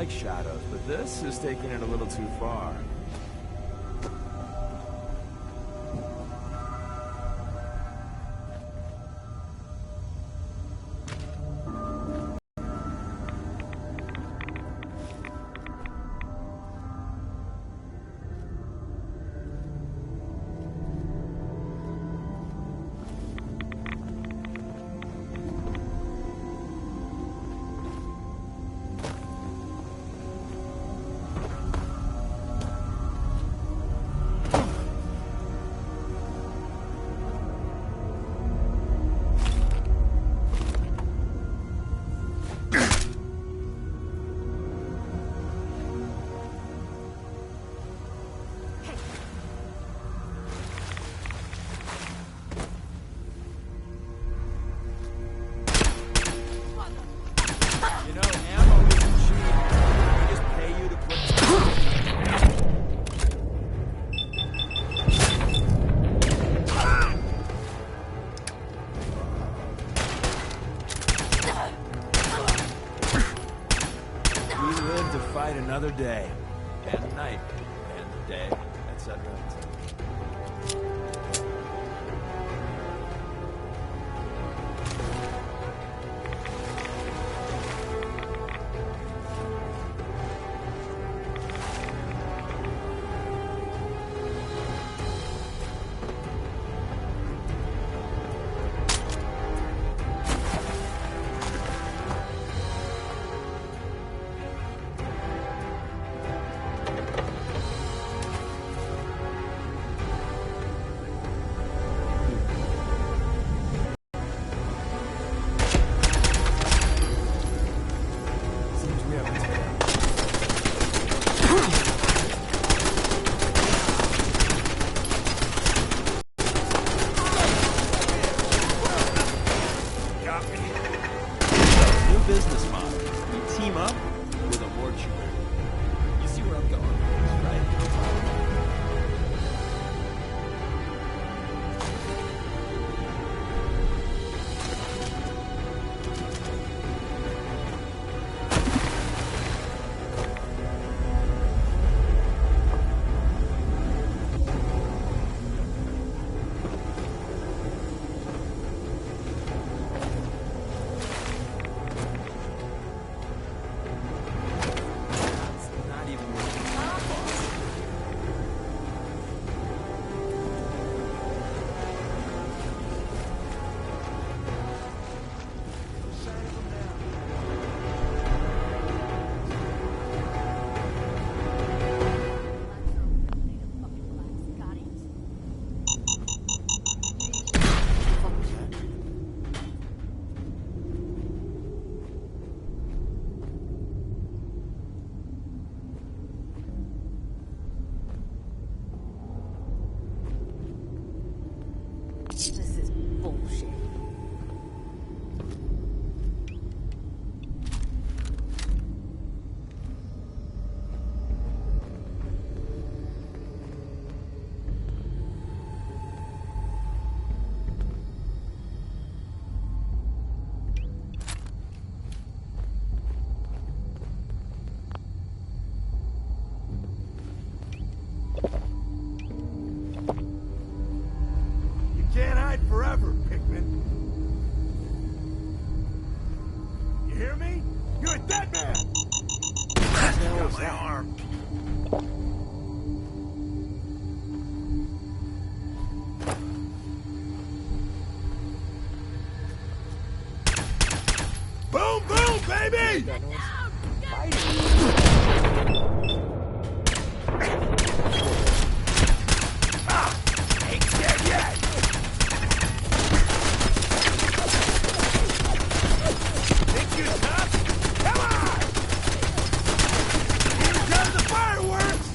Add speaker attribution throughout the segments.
Speaker 1: like shadows, but this is taking it a little too far. Another day, and night, and day, etc. Business model. You team up with a mortuary. You see where I'm going, right?
Speaker 2: This is bullshit.
Speaker 3: Can't hide forever, Pikmin. You hear me? You're a dead man! Got my arm. Boom, boom, baby! Ain't dead yet! Think you tough? Come on! Here comes the fireworks!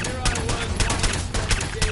Speaker 3: Here I was wanting to spend the day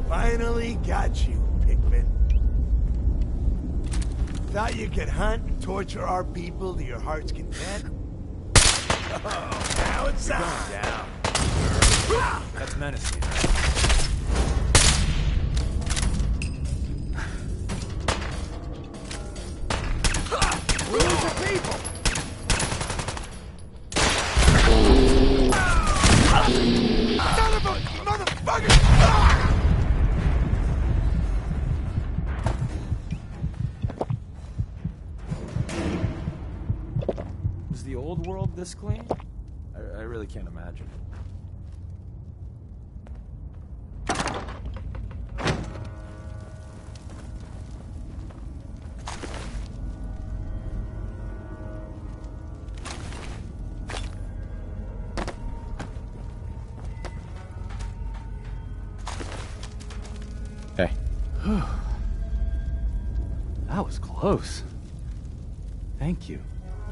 Speaker 3: Finally got you, Pikmin. Thought you could hunt and torture our people to your heart's content? Oh, now it's on.
Speaker 1: Down. That's menacing.
Speaker 3: We're losing people! Son of a motherfucker!
Speaker 1: Was the old world this clean? I really can't imagine. Hey.
Speaker 4: That was close. Thank you.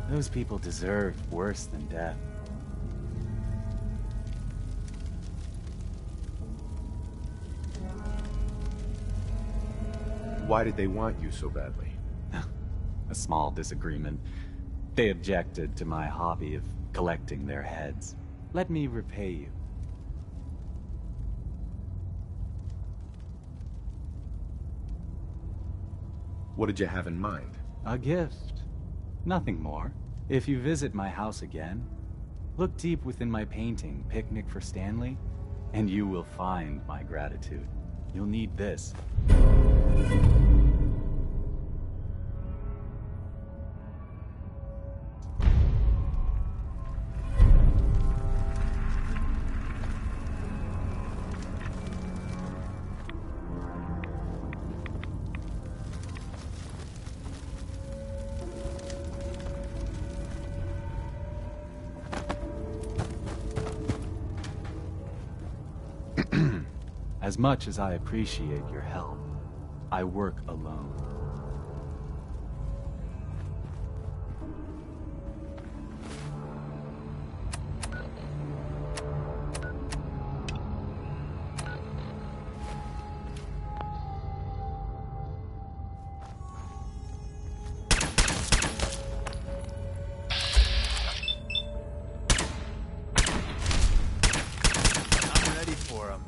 Speaker 4: Those people deserved worse than death.
Speaker 5: Why did they want you so badly?
Speaker 4: A small disagreement. They objected to my hobby of collecting their heads. Let me repay you.
Speaker 5: What did you have in mind?
Speaker 4: A gift. Nothing more. If you visit my house again, look deep within my painting, Picnic for Stanley, and you will find my gratitude. You'll need this. As much as I appreciate your help, I work alone.
Speaker 1: I'm ready for him.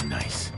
Speaker 4: Nice.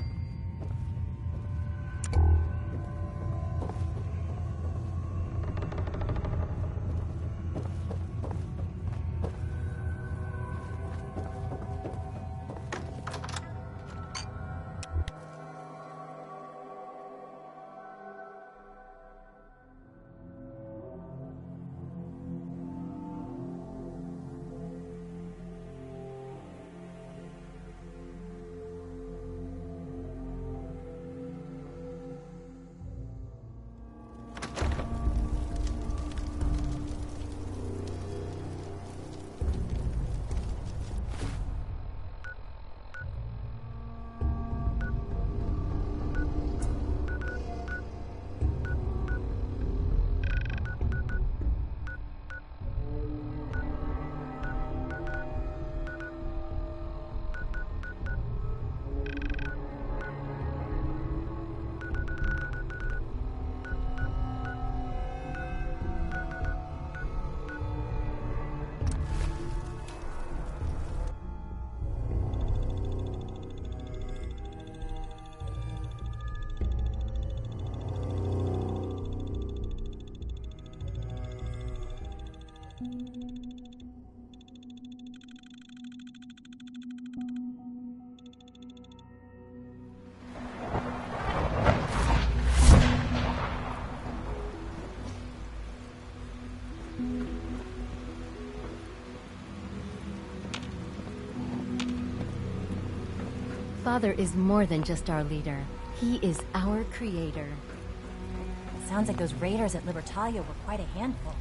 Speaker 2: Father is more than just our leader. He is our creator.
Speaker 6: Sounds like those raiders at Libertalia were quite a handful.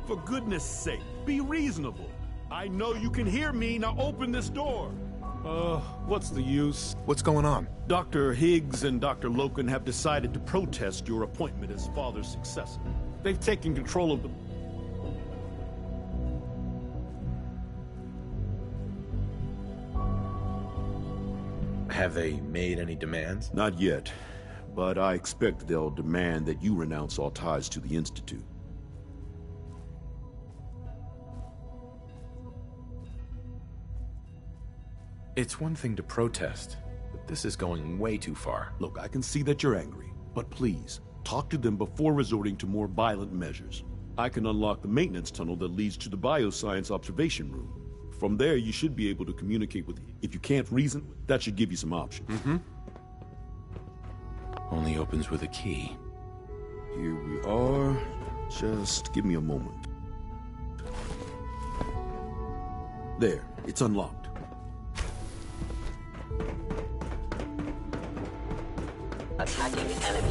Speaker 7: For goodness sake, be reasonable. I know you can hear me, now open this door. What's the use?
Speaker 5: What's going on?
Speaker 7: Dr. Higgs and Dr. Loken have decided to protest your appointment as Father's successor. They've taken control of the...
Speaker 5: Have they made any demands?
Speaker 7: Not yet, but I expect they'll demand that you renounce all ties to the Institute.
Speaker 5: It's one thing to protest, but this is going way too far.
Speaker 7: Look, I can see that you're angry, but please, talk to them before resorting to more violent measures. I can unlock the maintenance tunnel that leads to the bioscience observation room. From there, you should be able to communicate with you. If you can't reason, that should give you some options.
Speaker 5: Only opens with a key.
Speaker 7: Here we are. Just give me a moment. There, it's unlocked.
Speaker 8: Attacking enemy.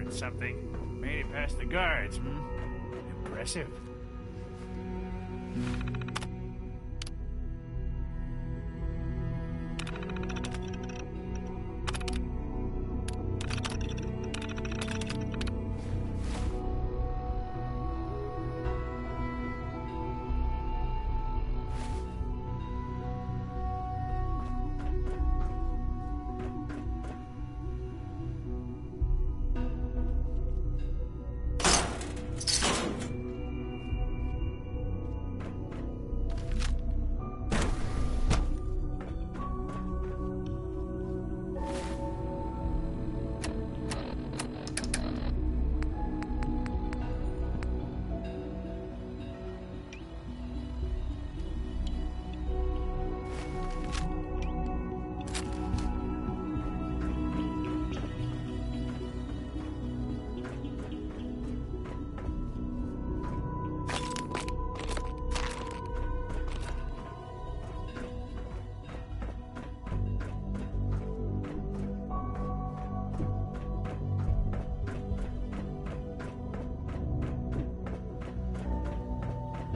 Speaker 9: learned something. Made it past the guards, hmm? Impressive.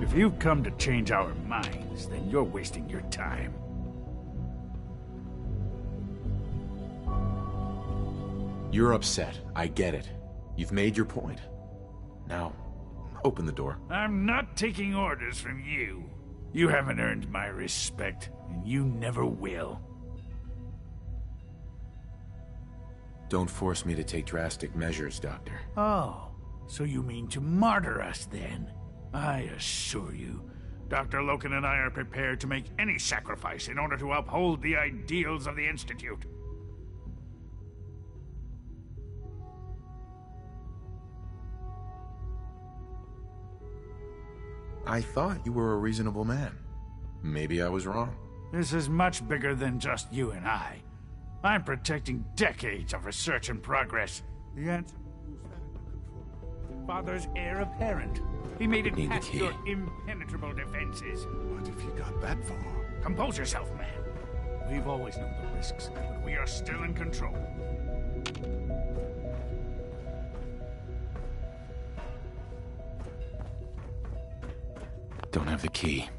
Speaker 9: If you've come to change our minds, then you're wasting your time.
Speaker 5: You're upset. I get it. You've made your point. Now, open the door.
Speaker 9: I'm not taking orders from you. You haven't earned my respect, and you never will.
Speaker 5: Don't force me to take drastic measures, Doctor.
Speaker 9: Oh, so you mean to martyr us then? I assure you, Dr. Loken and I are prepared to make any sacrifice in order to uphold the ideals of the Institute.
Speaker 5: I thought you were a reasonable man. Maybe I was wrong.
Speaker 9: This is much bigger than just you and I. I'm protecting decades of research and progress. The answer... Father's heir apparent. He made it
Speaker 5: Need the
Speaker 9: past
Speaker 5: key.
Speaker 9: your impenetrable defenses.
Speaker 3: What if you got that far?
Speaker 9: Compose yourself, man. We've always known the risks, but we are still in control.
Speaker 5: Don't have the key.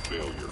Speaker 7: Failure.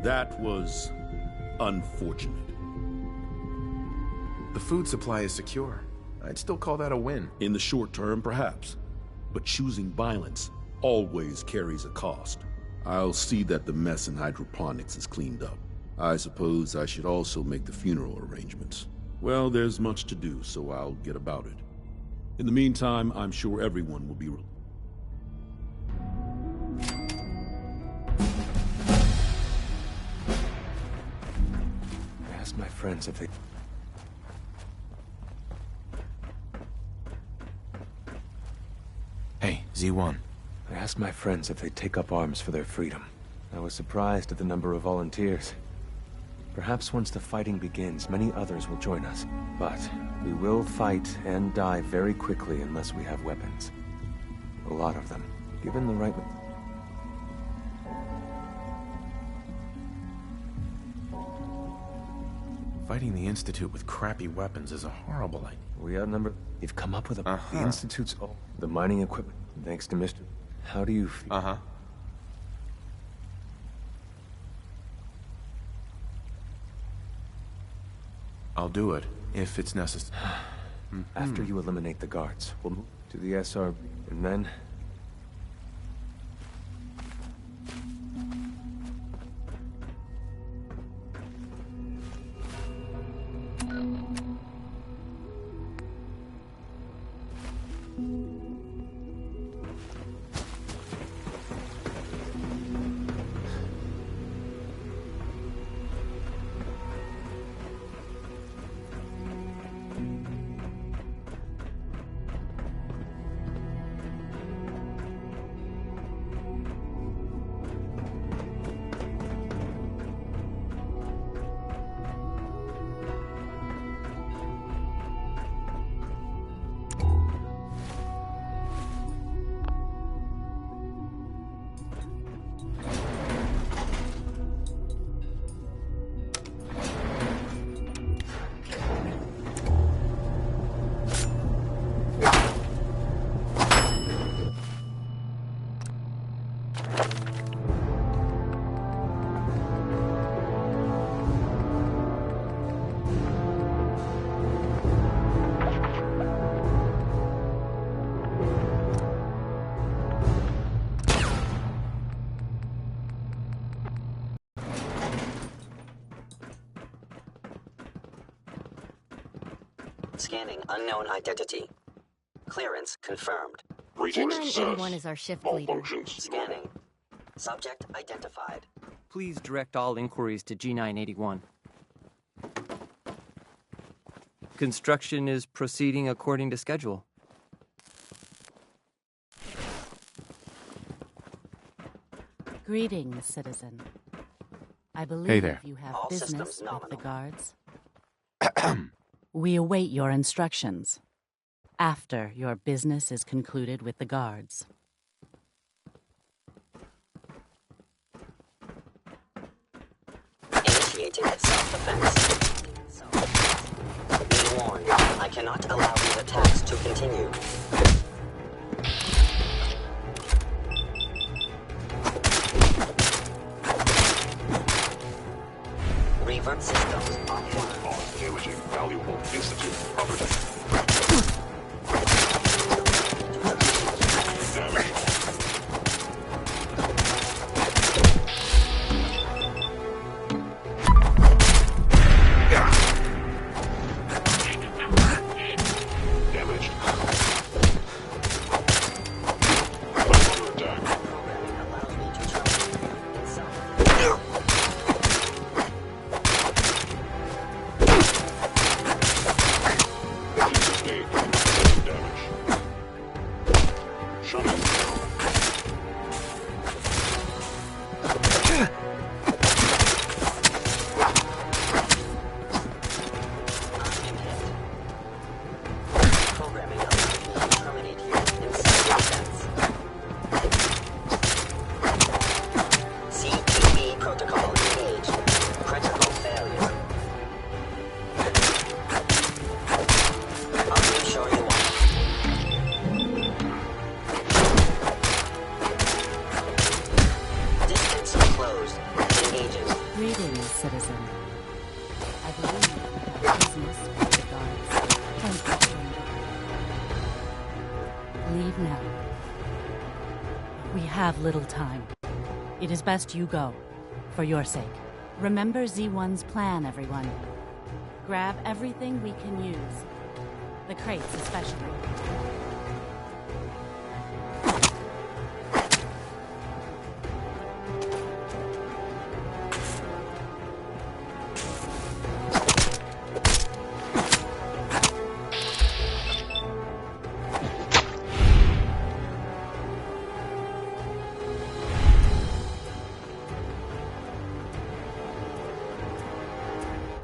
Speaker 7: That was unfortunate.
Speaker 5: The food supply is secure. I'd still call that a win.
Speaker 7: In the short term, perhaps. But choosing violence always carries a cost. I'll see that the mess in hydroponics is cleaned up. I suppose I should also make the funeral arrangements. Well, there's much to do, so I'll get about it. In the meantime, I'm sure everyone will be...
Speaker 10: I asked my friends if they...
Speaker 5: Hey, Z1.
Speaker 10: I asked my friends if they'd take up arms for their freedom. I was surprised at the number of volunteers. Perhaps once the fighting begins, many others will join us. But we will fight and die very quickly unless we have weapons. A lot of them. Given the right...
Speaker 5: Fighting the Institute with crappy weapons is a horrible idea.
Speaker 10: We outnumber... You've come up with a... The Institute's... Oh, the mining equipment. Thanks to Mr... How do you feel?
Speaker 5: I'll do it, if it's necessary.
Speaker 10: After you eliminate the guards, we'll move to the SRB, and then...
Speaker 8: Scanning unknown identity. Clearance confirmed.
Speaker 2: G981 is our shift leader.
Speaker 8: Scanning. Subject identified.
Speaker 11: Please direct all inquiries to G981. Construction is proceeding according to schedule.
Speaker 12: Greetings, citizen. I believe
Speaker 5: Hey there.
Speaker 12: you have
Speaker 8: All
Speaker 12: business
Speaker 8: systems
Speaker 12: with the
Speaker 8: nominal.
Speaker 12: guards. We await your instructions. After your business is concluded with the guards.
Speaker 8: Initiating self-defense. Be warned, I cannot allow these attacks to continue. Revert systems offline.
Speaker 7: Damaging valuable Institute property.
Speaker 12: Greetings, citizen. I believe you have business with the guards. Thank you, stranger. Leave now. We have little time. It is best you go, for your sake. Remember Z1's plan, everyone. Grab everything we can use. The crates especially.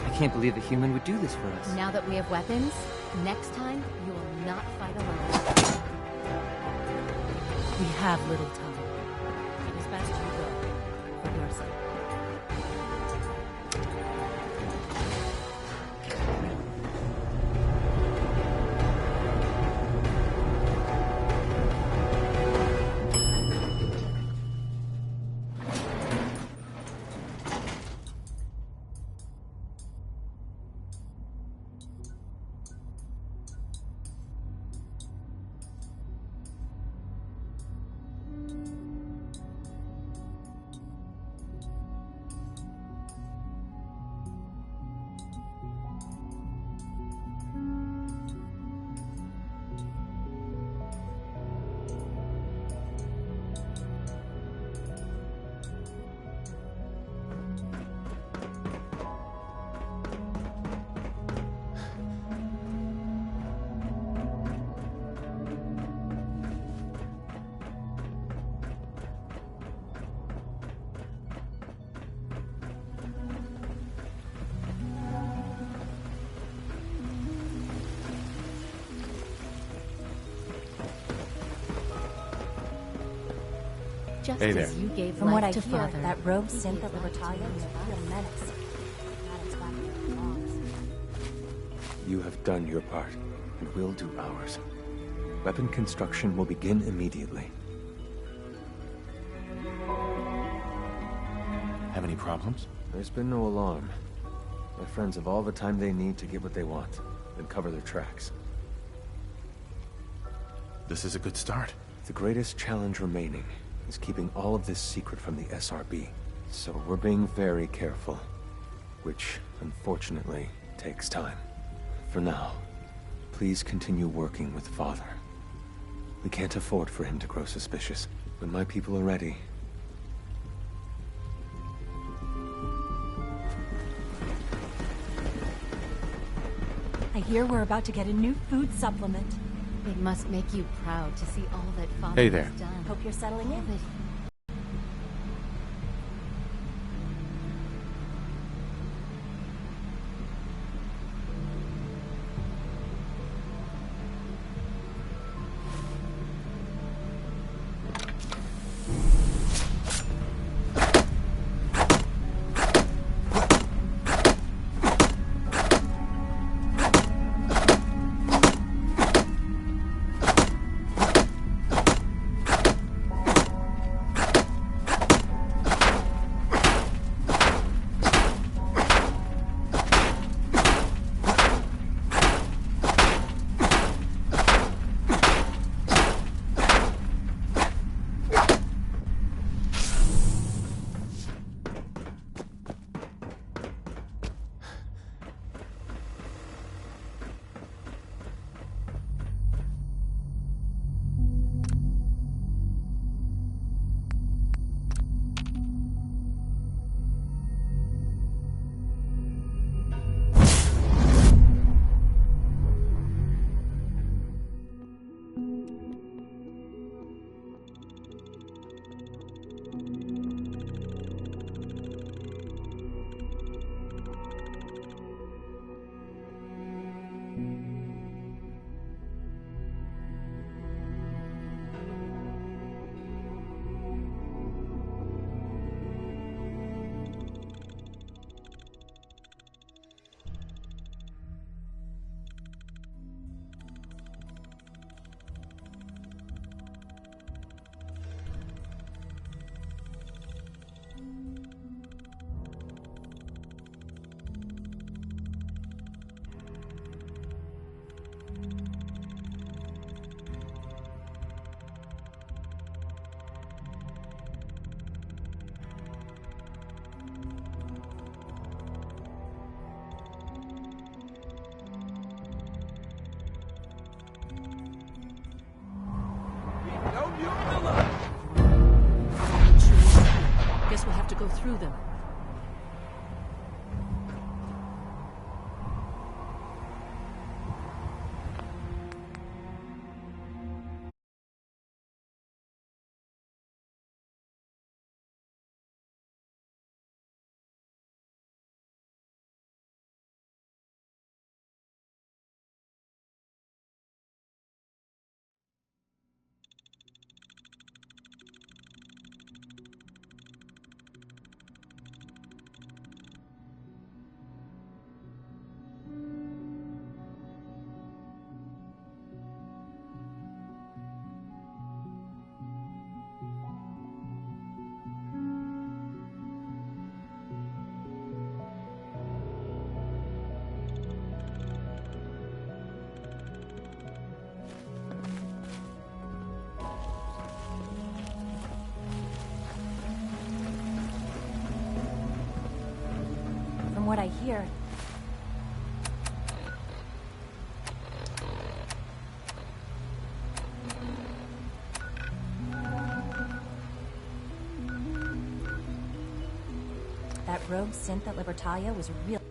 Speaker 11: I can't believe a human would do this for us.
Speaker 2: Now that we have weapons, next time you will not fight alone.
Speaker 12: We have little time. It is best you go, for your sake.
Speaker 2: Just
Speaker 5: Hey there.
Speaker 2: as you gave
Speaker 6: From what I
Speaker 2: life to
Speaker 6: hear,
Speaker 2: Father,
Speaker 6: that rogue
Speaker 2: you
Speaker 6: synth
Speaker 2: gave
Speaker 6: at
Speaker 2: life to
Speaker 6: Libertalia was
Speaker 2: me.
Speaker 6: a real menace. Glad it's back where it belongs.
Speaker 10: You have done your part, and we'll do ours. Weapon construction will begin immediately.
Speaker 5: Have any problems?
Speaker 10: There's been no alarm. My friends have all the time they need to get what they want, then cover their tracks.
Speaker 5: This is a good start.
Speaker 10: The greatest challenge remaining is keeping all of this secret from the SRB. So we're being very careful, which, unfortunately, takes time. For now, Please continue working with Father. We can't afford for him to grow suspicious. When my people are ready,
Speaker 6: I hear we're about to get a new food supplement.
Speaker 2: It must make you proud to see all that Father
Speaker 10: Hey there.
Speaker 2: has done.
Speaker 6: Hope you're settling
Speaker 2: All
Speaker 6: in.
Speaker 2: that
Speaker 12: Guess we'll have to go through them.
Speaker 6: From what I hear, that rogue synth at Libertalia was real.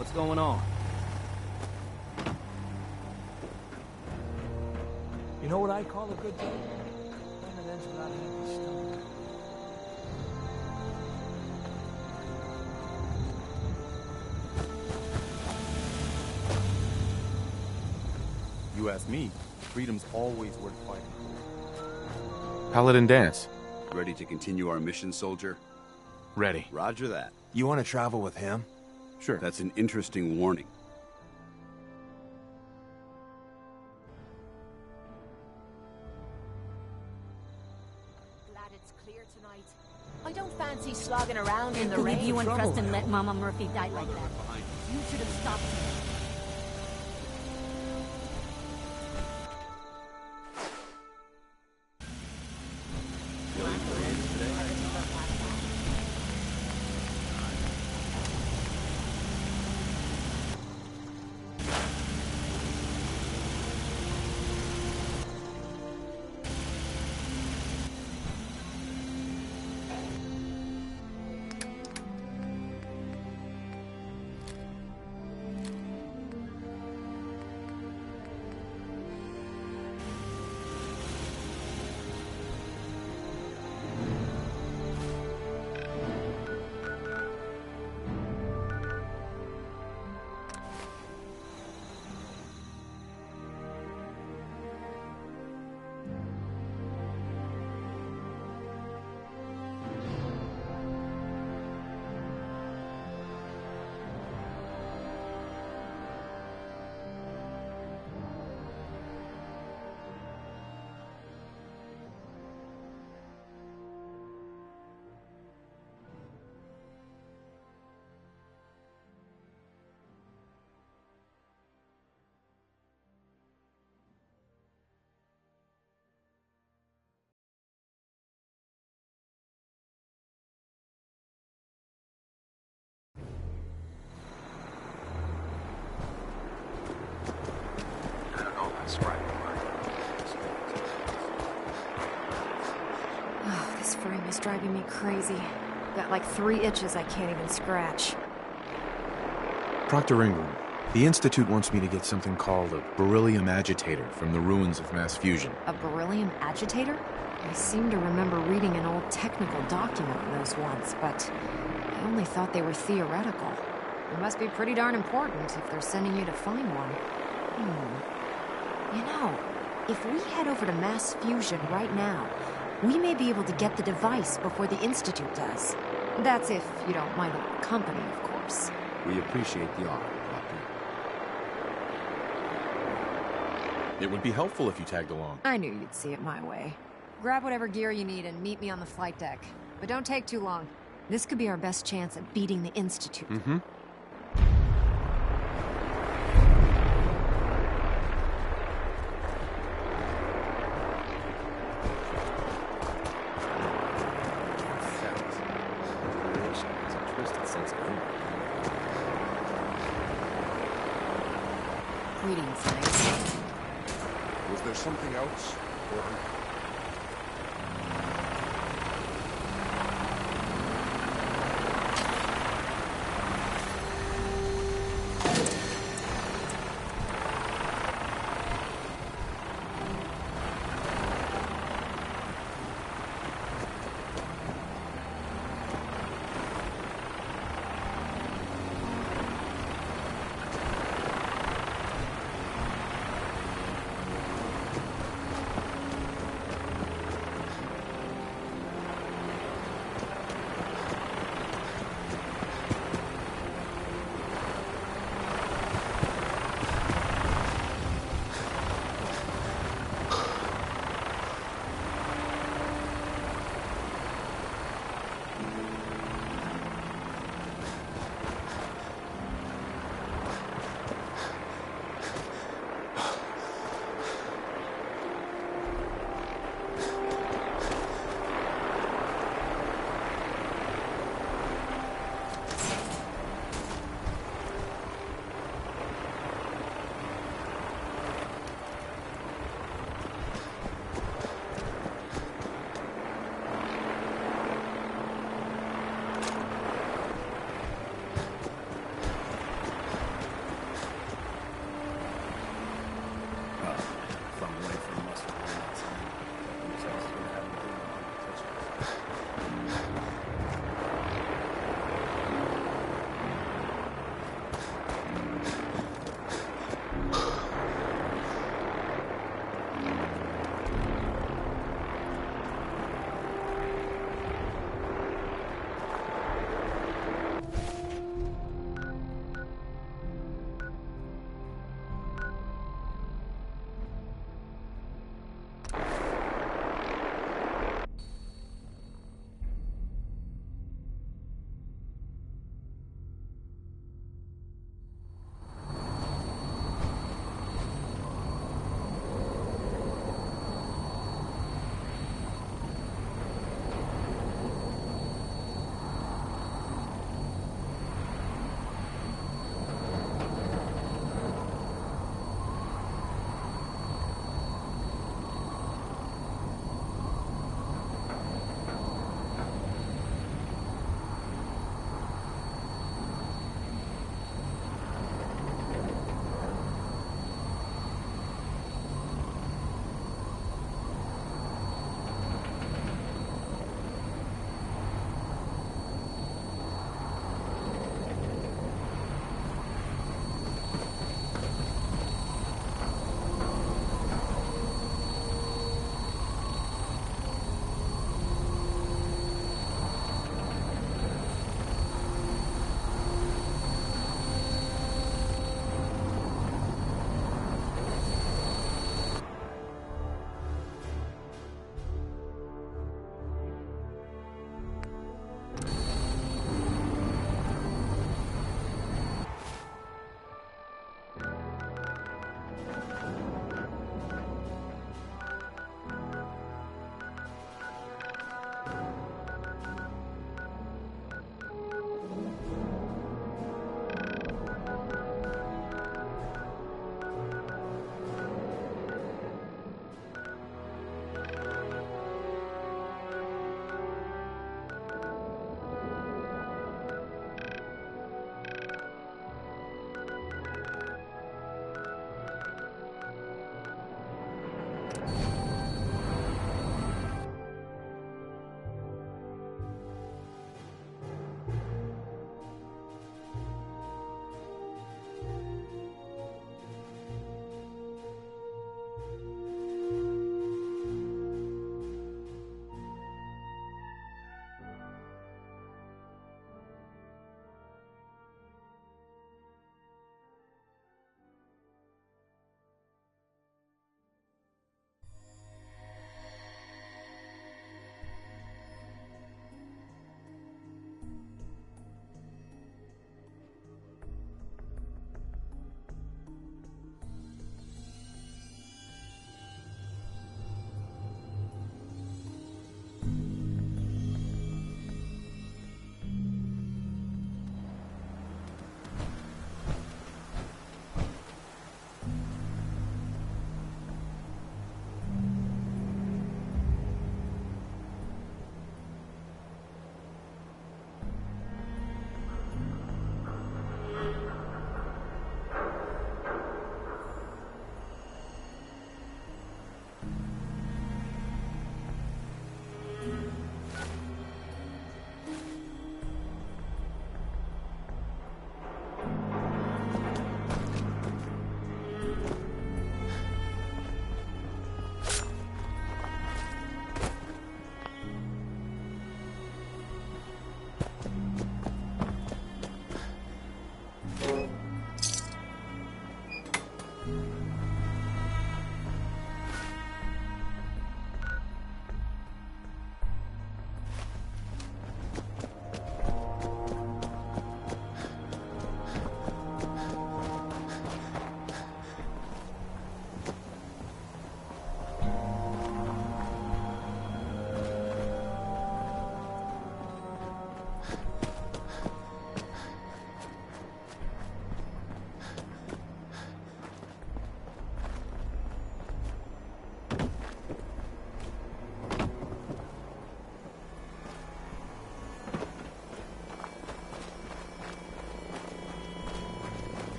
Speaker 13: What's going on?
Speaker 14: You know what I call a good day? When it ends without an empty stomach.
Speaker 15: You ask me, freedom's always worth fighting for.
Speaker 5: Paladin Dance.
Speaker 16: Ready to continue our mission, soldier?
Speaker 5: Ready.
Speaker 16: Roger that.
Speaker 3: You want to travel with him?
Speaker 5: Sure.
Speaker 16: That's an interesting warning.
Speaker 2: Glad it's clear tonight. I don't fancy slogging around in the
Speaker 12: Believe
Speaker 2: rain.
Speaker 12: you and Preston let Mama Murphy die like that. You should have stopped her.
Speaker 17: Oh, this frame is driving me crazy. Got like 3 itches I can't even scratch.
Speaker 5: Proctor Ingram, the Institute wants me to get something called a beryllium agitator from the ruins of mass fusion.
Speaker 17: A beryllium agitator? I seem to remember reading an old technical document on those once, but I only thought they were theoretical. It must be pretty darn important if they're sending me to find one. You know, if we head over to mass fusion right now, we may be able to get the device before the Institute does. That's if you don't mind the company, of course.
Speaker 16: We appreciate the offer, Proctor.
Speaker 5: It would be helpful if you tagged along.
Speaker 17: I knew you'd see it my way. Grab whatever gear you need and meet me on the flight deck. But don't take too long. This could be our best chance at beating the Institute.
Speaker 5: Mm-hmm.
Speaker 17: Greetings, Knights.
Speaker 15: Was there something else? Or...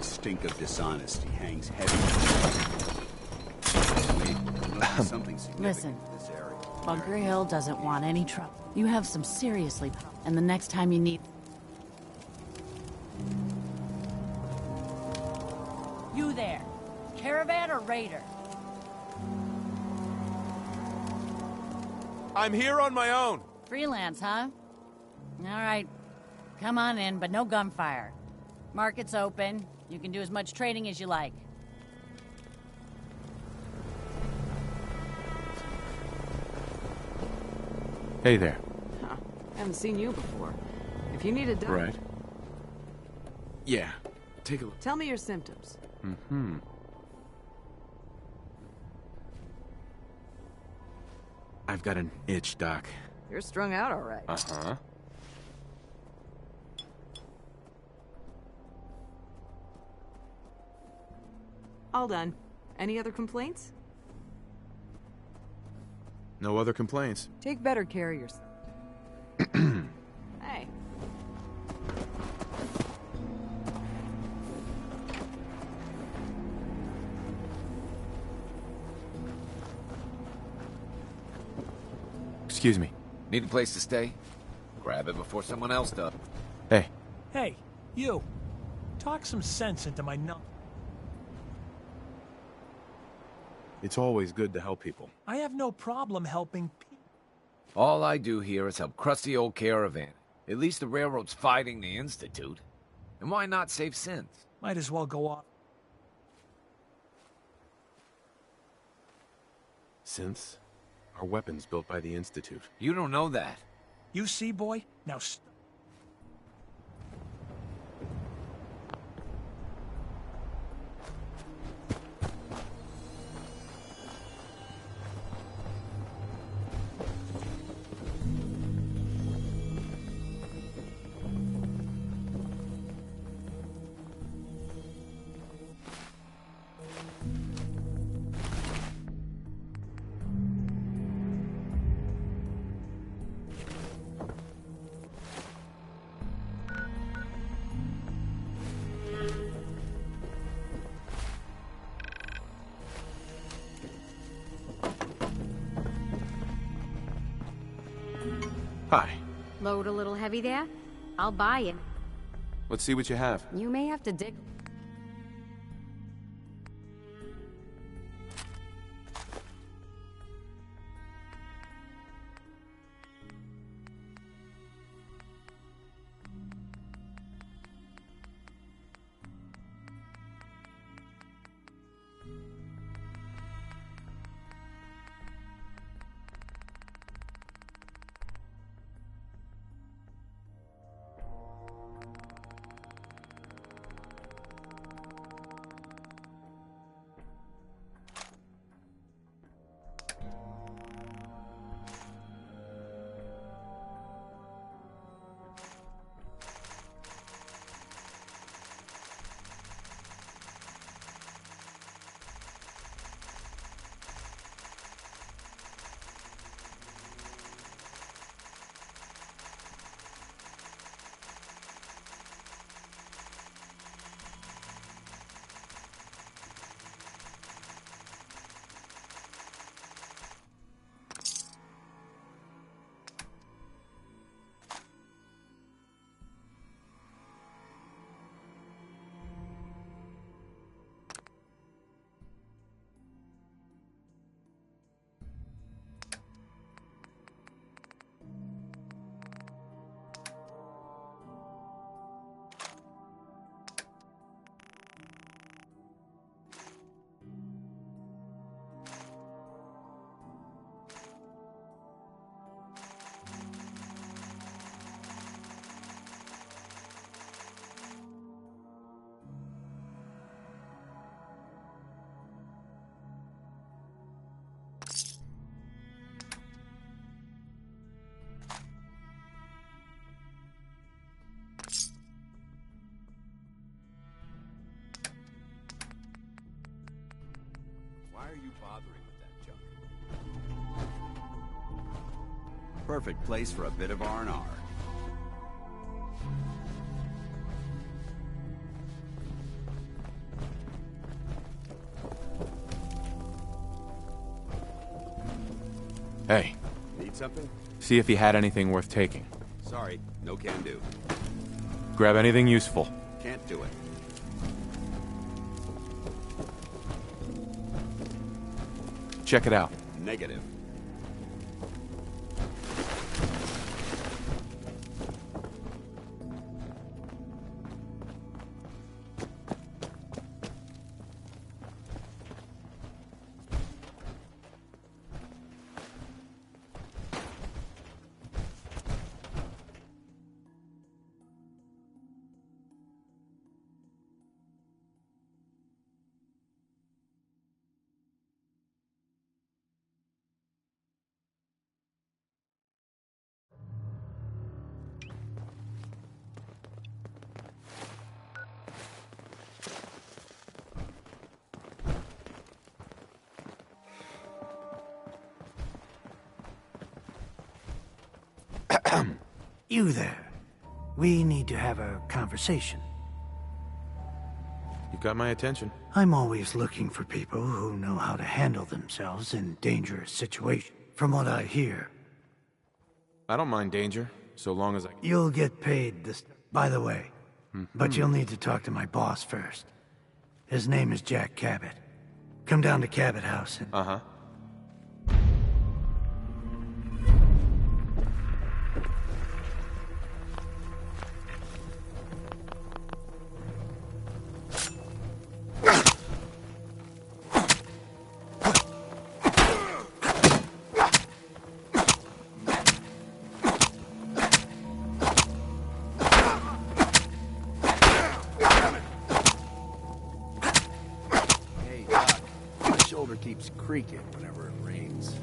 Speaker 16: stink of dishonesty hangs heavy. Something significant
Speaker 12: Listen,
Speaker 16: in this area.
Speaker 12: Bunker Hill doesn't want any trouble. You have some seriously, and the next time you need... You there. Caravan or Raider?
Speaker 15: I'm here on my own.
Speaker 12: Freelance, huh? All right. Come on in, but no gunfire. Market's open. You can do as much trading as you like.
Speaker 10: Hey there.
Speaker 13: Huh. Haven't seen you before. If you need a doctor...
Speaker 10: Right. Yeah. Take a look.
Speaker 13: Tell me your symptoms.
Speaker 10: Mm-hmm. I've got an itch, Doc.
Speaker 13: You're strung out all right.
Speaker 10: Uh-huh.
Speaker 13: All done. Any other complaints?
Speaker 5: No other complaints.
Speaker 13: Take better care of yourself. Hey.
Speaker 10: Excuse me.
Speaker 18: Need a place to stay? Grab it before someone else does.
Speaker 10: Hey.
Speaker 14: Hey, you. Talk some sense into my nut.
Speaker 5: It's always good to help people.
Speaker 14: I have no problem helping people.
Speaker 18: All I do here is help crusty old Caravan. At least the railroad's fighting the Institute. And why not save sins?
Speaker 14: Might as well go off.
Speaker 10: Synths are weapons built by the Institute.
Speaker 18: You don't know that.
Speaker 14: You see, boy? Now
Speaker 10: Hi.
Speaker 19: Load a little heavy there? I'll buy it.
Speaker 10: Let's see what you have.
Speaker 19: You may have to dig...
Speaker 16: Why are you bothering with that junk? Perfect place for a bit of R&R. something?
Speaker 5: See if he had anything worth taking.
Speaker 16: Sorry, no can do.
Speaker 5: Grab anything useful.
Speaker 16: Can't do it.
Speaker 5: Check it out.
Speaker 16: Negative.
Speaker 14: You there. We need to have a conversation.
Speaker 5: You've got my attention.
Speaker 14: I'm always looking for people who know how to handle themselves in dangerous situations. From what I hear,
Speaker 5: I don't mind danger, so long as I...
Speaker 14: you'll get paid this... By the way, but you'll need to talk to my boss first. His name is Jack Cabot. Come down to Cabot House and...
Speaker 5: Uh-huh.
Speaker 16: Keeps creaking whenever it rains.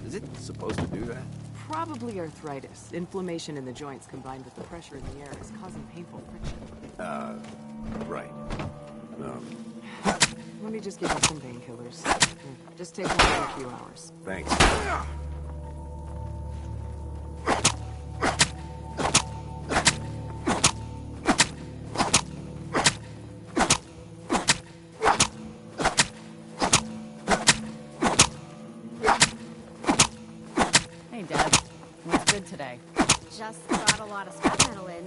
Speaker 16: Is it supposed to do that?
Speaker 13: Probably arthritis. Inflammation in the joints combined with the pressure in the air is causing painful friction.
Speaker 16: Right.
Speaker 13: Let me just give you some painkillers. Just take one for a few hours.
Speaker 16: Thanks.
Speaker 12: Today.
Speaker 19: Just got a lot of scrap metal in.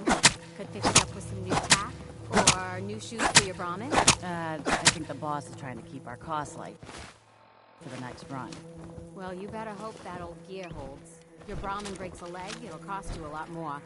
Speaker 19: Could fix you up with some new tack or new shoes for your Brahmin.
Speaker 12: I think the boss is trying to keep our costs light for the next run.
Speaker 19: Well, you better hope that old gear holds. If your Brahmin breaks a leg, it'll cost you a lot more.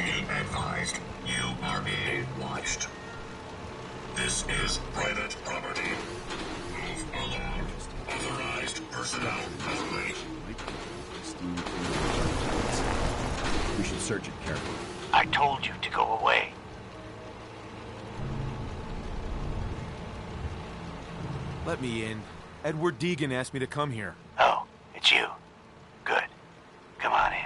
Speaker 20: Be advised, you are being watched. This is private property. Move along. Authorized personnel only.
Speaker 16: We should search it carefully.
Speaker 21: I told you to go away.
Speaker 5: Let me in. Edward Deegan asked me to come here.
Speaker 21: Oh, it's you. Good. Come on in.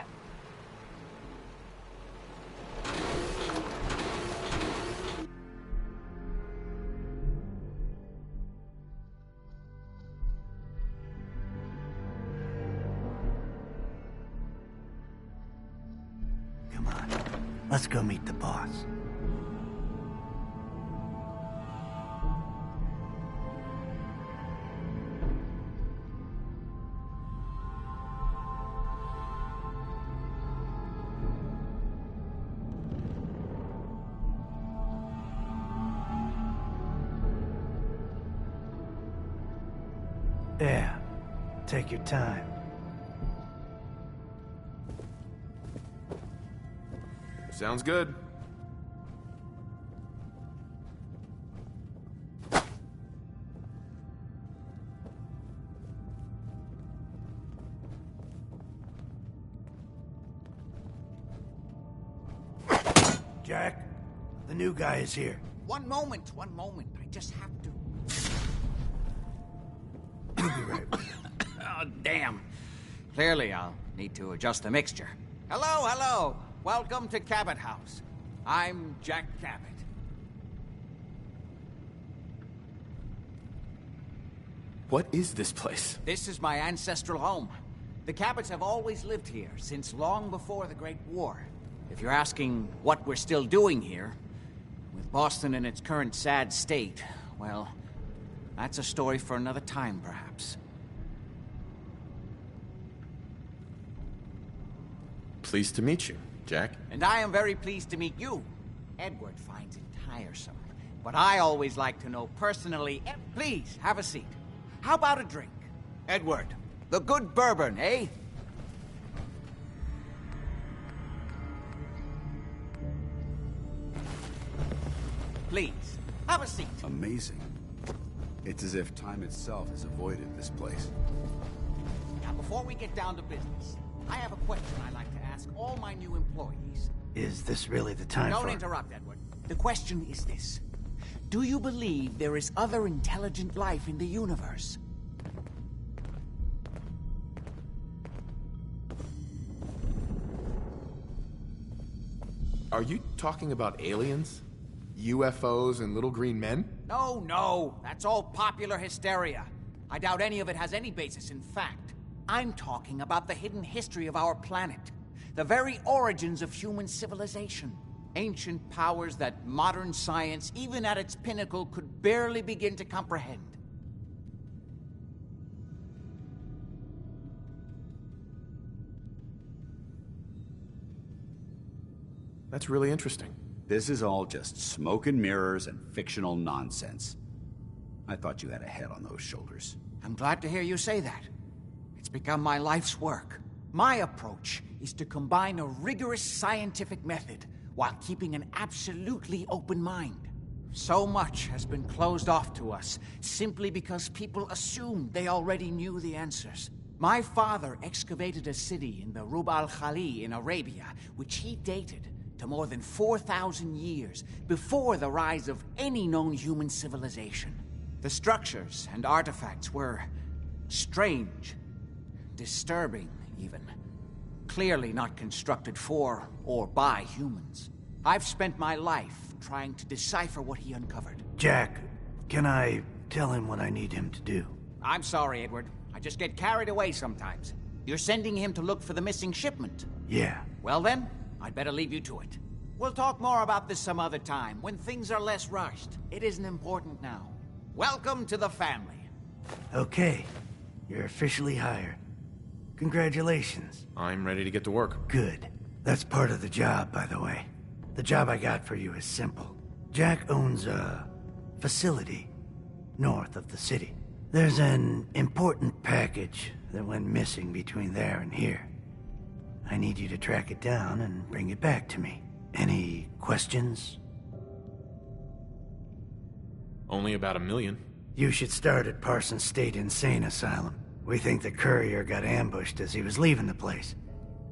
Speaker 14: Come on. Let's go meet the boss. Yeah, take your time.
Speaker 5: Sounds good.
Speaker 14: Jack, the new guy is here.
Speaker 22: One moment. I just have to...
Speaker 14: You'll be right with you.
Speaker 22: Oh, damn. Clearly, I'll need to adjust the mixture. Hello. Welcome to Cabot House. I'm Jack Cabot.
Speaker 5: What is this place?
Speaker 22: This is my ancestral home. The Cabots have always lived here, since long before the Great War. If you're asking what we're still doing here, with Boston in its current sad state, well, that's a story for another time, perhaps.
Speaker 5: Pleased to meet you, Jack.
Speaker 22: And I am very pleased to meet you. Edward finds it tiresome, but I always like to know personally. Please, have a seat. How about a drink? Edward, the good bourbon, eh? Please, have a seat.
Speaker 16: Amazing. It's as if time itself has avoided this place.
Speaker 22: Now, before we get down to business, I have a question I'd like to ask all my new employees.
Speaker 14: Is this really the time
Speaker 22: Don't
Speaker 14: for...
Speaker 22: interrupt, Edward. The question is this. Do you believe there is other intelligent life in the universe?
Speaker 5: Are you talking about aliens? UFOs and little green men?
Speaker 22: No. That's all popular hysteria. I doubt any of it has any basis in fact. I'm talking about the hidden history of our planet. The very origins of human civilization. Ancient powers that modern science, even at its pinnacle, could barely begin to comprehend.
Speaker 5: That's really interesting.
Speaker 16: This is all just smoke and mirrors and fictional nonsense. I thought you had a head on those shoulders.
Speaker 22: I'm glad to hear you say that. It's become my life's work. My approach is to combine a rigorous scientific method while keeping an absolutely open mind. So much has been closed off to us simply because people assumed they already knew the answers. My father excavated a city in the Rub al-Khali in Arabia, which he dated to more than 4,000 years before the rise of any known human civilization. The structures and artifacts were strange, disturbing even. Clearly not constructed for or by humans. I've spent my life trying to decipher what he uncovered.
Speaker 14: Jack, can I tell him what I need him to do?
Speaker 22: I'm sorry, Edward. I just get carried away sometimes. You're sending him to look for the missing shipment?
Speaker 14: Yeah.
Speaker 22: Well then, I'd better leave you to it. We'll talk more about this some other time, when things are less rushed. It isn't important now. Welcome to the family.
Speaker 14: Okay. You're officially hired. Congratulations.
Speaker 5: I'm ready to get to work.
Speaker 14: Good. That's part of the job, by the way. The job I got for you is simple. Jack owns a facility north of the city. There's an important package that went missing between there and here. I need you to track it down and bring it back to me. Any questions?
Speaker 5: Only about 1 million.
Speaker 14: You should start at Parsons State Insane Asylum. We think the courier got ambushed as he was leaving the place.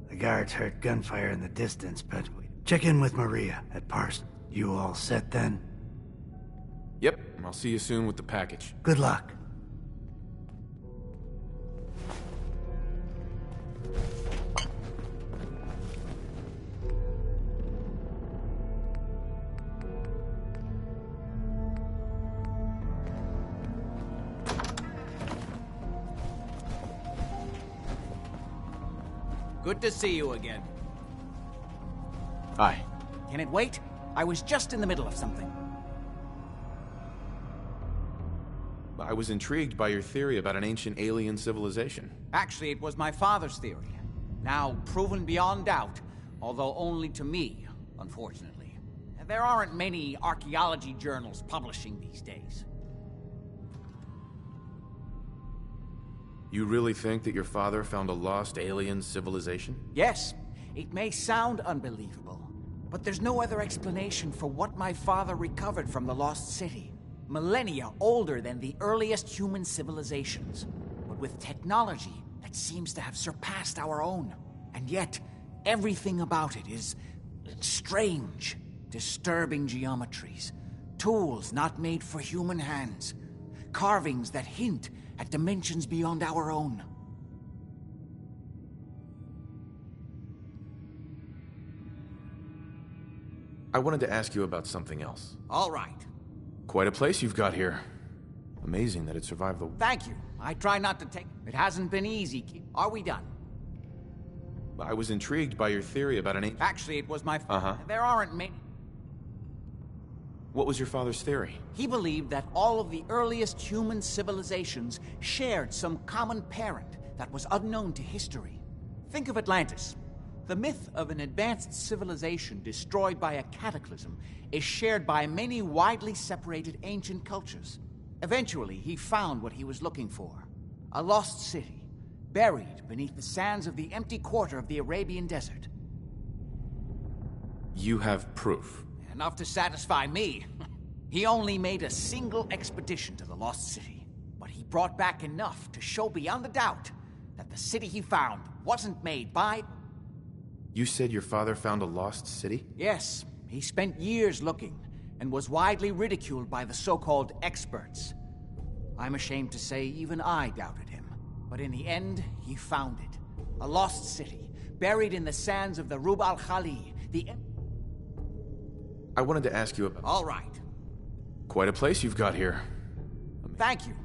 Speaker 14: The guards heard gunfire in the distance, but check in with Maria at Parsons. You all set then?
Speaker 5: Yep, I'll see you soon with the package.
Speaker 14: Good luck.
Speaker 22: Good to see you again.
Speaker 5: Hi.
Speaker 22: Can it wait? I was just in the middle of something.
Speaker 5: I was intrigued by your theory about an ancient alien civilization.
Speaker 22: Actually, it was my father's theory. Now proven beyond doubt, although only to me, unfortunately. There aren't many archaeology journals publishing these days.
Speaker 5: You really think that your father found a lost alien civilization?
Speaker 22: Yes, it may sound unbelievable, but there's no other explanation for what my father recovered from the lost city. Millennia older than the earliest human civilizations, but with technology that seems to have surpassed our own. And yet, everything about it is strange, disturbing geometries, tools not made for human hands, carvings that hint at dimensions beyond our own.
Speaker 5: I wanted to ask you about something else.
Speaker 22: All right.
Speaker 5: Quite a place you've got here. Amazing that it survived the...
Speaker 22: Thank you. I try not to take... It hasn't been easy. Are we done?
Speaker 5: I was intrigued by your theory about an...
Speaker 22: Actually, it was my...
Speaker 5: Uh-huh.
Speaker 22: There aren't many...
Speaker 5: What was your father's theory?
Speaker 22: He believed that all of the earliest human civilizations shared some common parent that was unknown to history. Think of Atlantis. The myth of an advanced civilization destroyed by a cataclysm is shared by many widely separated ancient cultures. Eventually, he found what he was looking for. A lost city, buried beneath the sands of the empty quarter of the Arabian desert.
Speaker 5: You have proof.
Speaker 22: Enough to satisfy me. He only made a single expedition to the lost city, but he brought back enough to show beyond a doubt that the city he found wasn't made by...
Speaker 5: You said your father found a lost city?
Speaker 22: Yes, he spent years looking, and was widely ridiculed by the so-called experts. I'm ashamed to say even I doubted him, but in the end, he found it. A lost city, buried in the sands of the Rub al-Khali, the...
Speaker 5: I wanted to ask you about...
Speaker 22: All right.
Speaker 5: Quite a place you've got here.
Speaker 22: Thank you.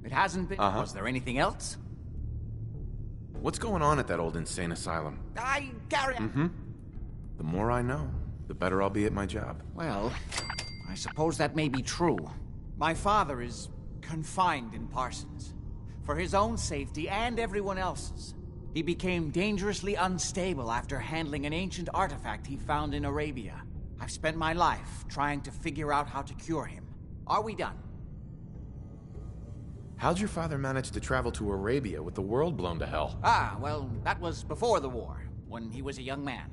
Speaker 22: It hasn't been... Was there anything else?
Speaker 5: What's going on at that old insane asylum?
Speaker 22: I carry...
Speaker 5: The more I know, the better I'll be at my job.
Speaker 22: Well, I suppose that may be true. My father is confined in Parsons. For his own safety and everyone else's. He became dangerously unstable after handling an ancient artifact he found in Arabia. I've spent my life trying to figure out how to cure him. Are we done?
Speaker 5: How'd your father manage to travel to Arabia with the world blown to hell?
Speaker 22: Ah, well, that was before the war, when he was a young man.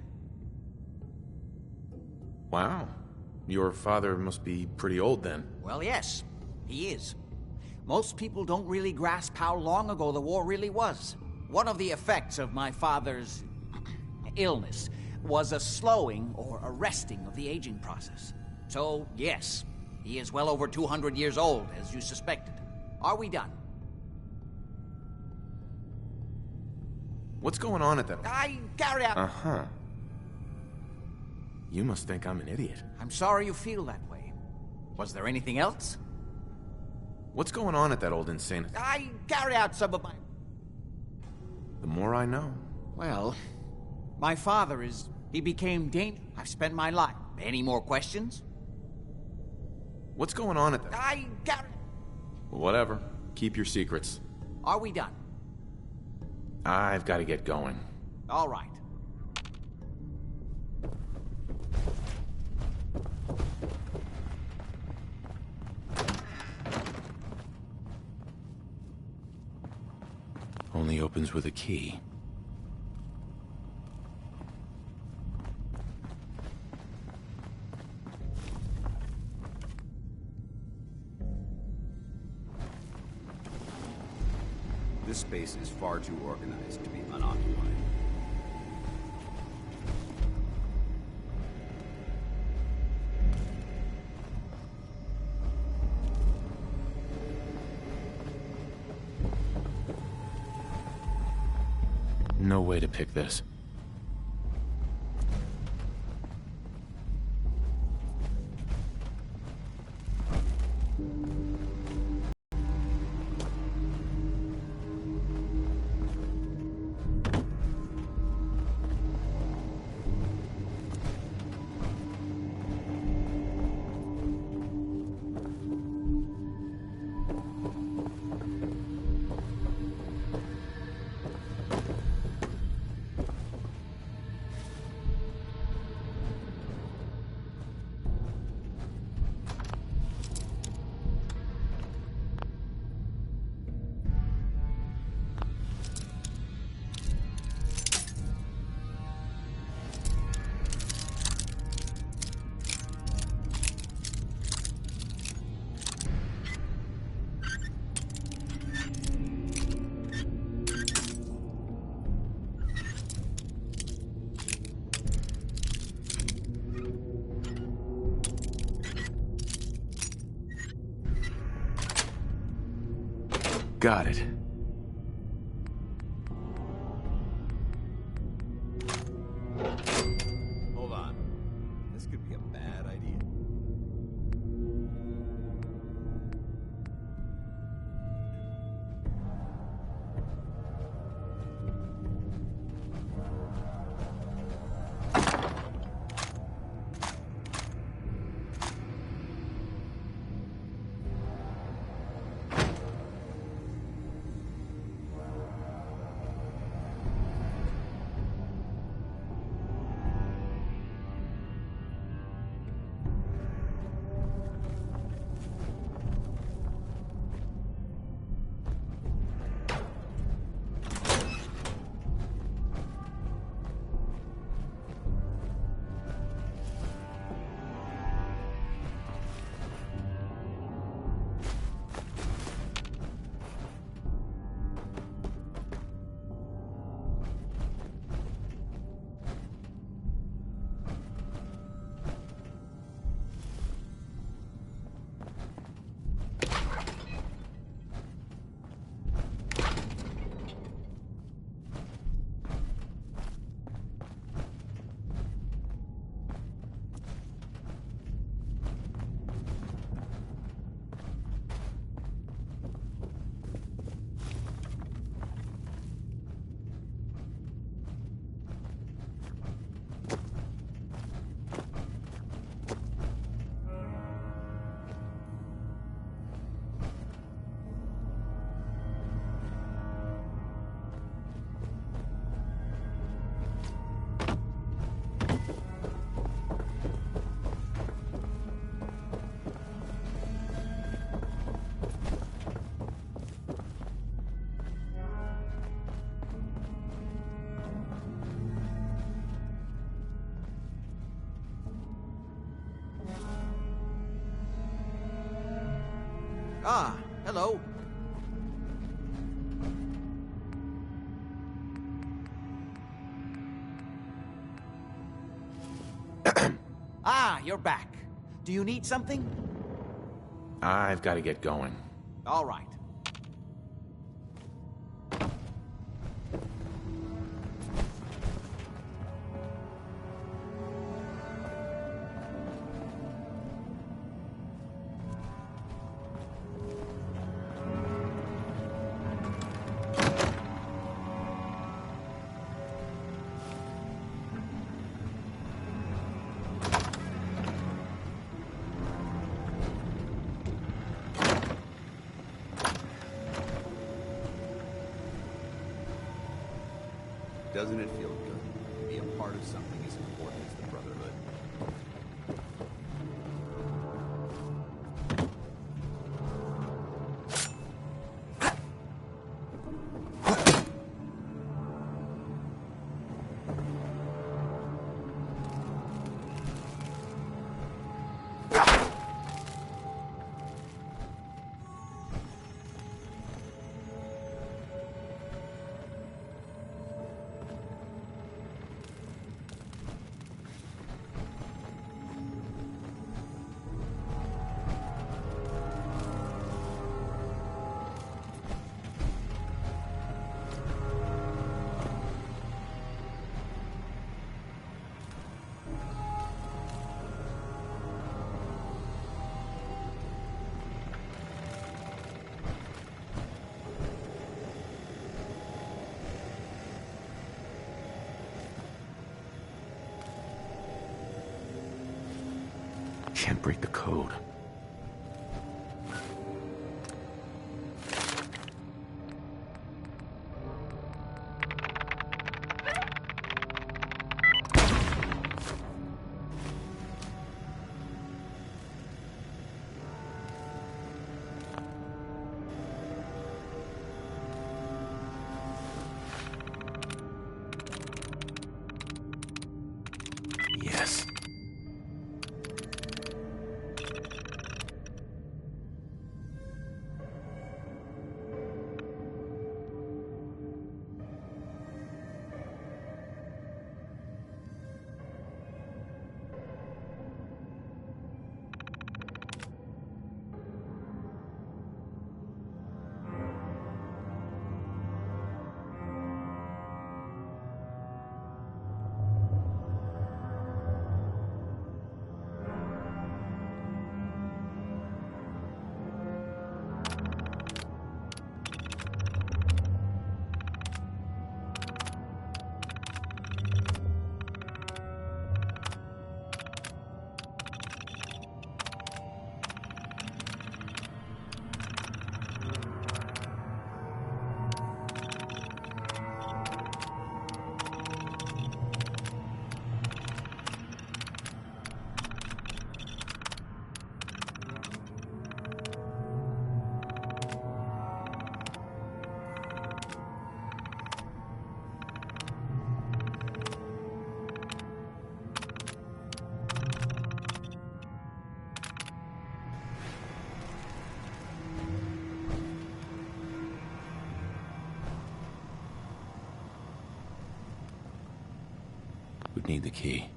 Speaker 5: Wow. Your father must be pretty old then.
Speaker 22: Well, yes, he is. Most people don't really grasp how long ago the war really was. One of the effects of my father's illness was a slowing or arresting of the aging process. So, yes, he is well over 200 years old, as you suspected. Are we done?
Speaker 5: What's going on at that?
Speaker 22: I carry out...
Speaker 5: Uh-huh. You must think I'm an idiot.
Speaker 22: I'm sorry you feel that way. Was there anything else?
Speaker 5: What's going on at that old insane...
Speaker 22: I carry out some of my...
Speaker 5: The more I know.
Speaker 22: Well, my father is... He became I've spent my life. Any more questions?
Speaker 5: What's going on at that...
Speaker 22: I carry...
Speaker 5: Whatever. Keep your secrets.
Speaker 22: Are we done?
Speaker 5: I've got to get going.
Speaker 22: All right.
Speaker 5: Only opens with a key.
Speaker 16: This space is far too organized to be unoccupied.
Speaker 5: No way to pick this. Got it.
Speaker 16: Hold on. This could be a bad idea.
Speaker 22: Ah, hello. Ah, you're back. Do you need something?
Speaker 5: I've got to get going.
Speaker 22: All right.
Speaker 16: Doesn't it feel good to be a part of something as important as the Brotherhood?
Speaker 5: Can't break the code. Yes. Would need the key.